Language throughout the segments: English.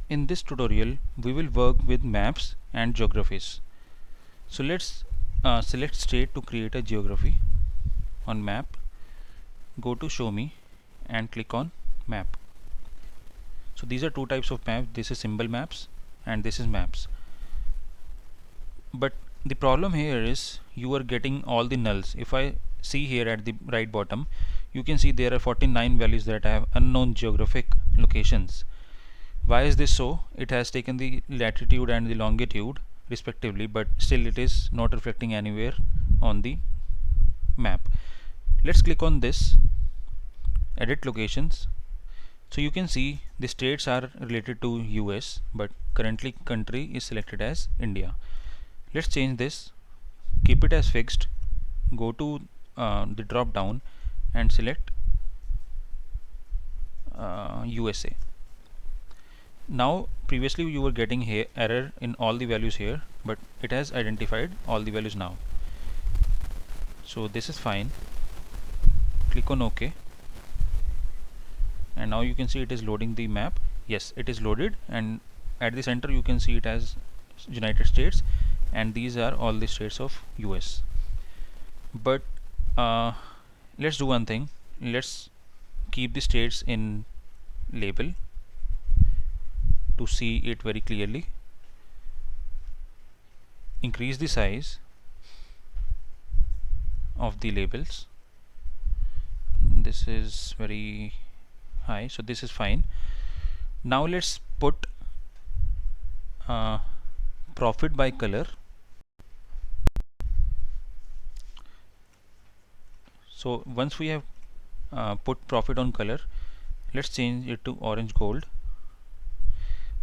In this tutorial we will work with maps and geographies. So let's select state to create a geography. On map, go to show me and click on map. So these are two types of maps. This is symbol maps and this is maps. But the problem here is you are getting all the nulls. If I see here at the right bottom, you can see there are 49 values that have unknown geographic locations. Why is this so? It has taken the latitude and the longitude respectively, but still it is not reflecting anywhere on the map. Let's click on this, edit locations. So you can see the states are related to US, but currently country is selected as India. Let's change this, keep it as fixed, go to the drop down and select USA. Now previously you were getting here error in all the values here, but it has identified all the values now. So this is fine. Click on OK, and now you can see it is loading the map. Yes, it is loaded, and at the center you can see it as United States, and these are all the states of US. But let's do one thing. Let's keep the states in label to see it very clearly. Increase the size of the labels. This is very high, so this is fine. Now let's put profit by color. So once we have put profit on color, let's change it to orange gold.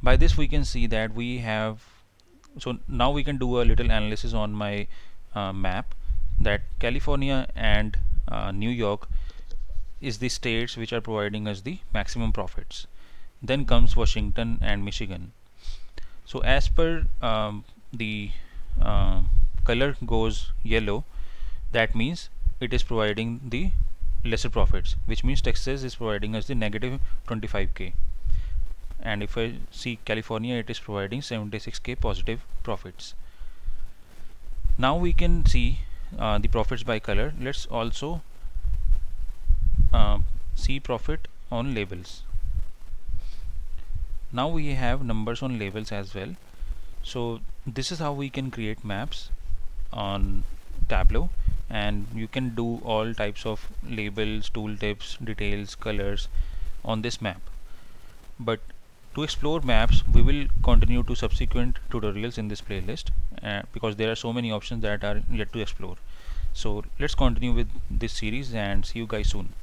By this we can see that we have, so now we can do a little analysis on my map, that California and New York is the states which are providing us the maximum profits. Then comes Washington and Michigan. So as per the color goes yellow, that means it is providing the lesser profits, which means Texas is providing us the negative 25k, and if I see California, it is providing 76k positive profits. Now we can see the profits by color. Let's also see profit on labels. Now we have numbers on labels as well. So this is how we can create maps on Tableau, and you can do all types of labels, tooltips, details, colors on this map. But to explore maps, we will continue to subsequent tutorials in this playlist because there are so many options that are yet to explore. So let's continue with this series and see you guys soon.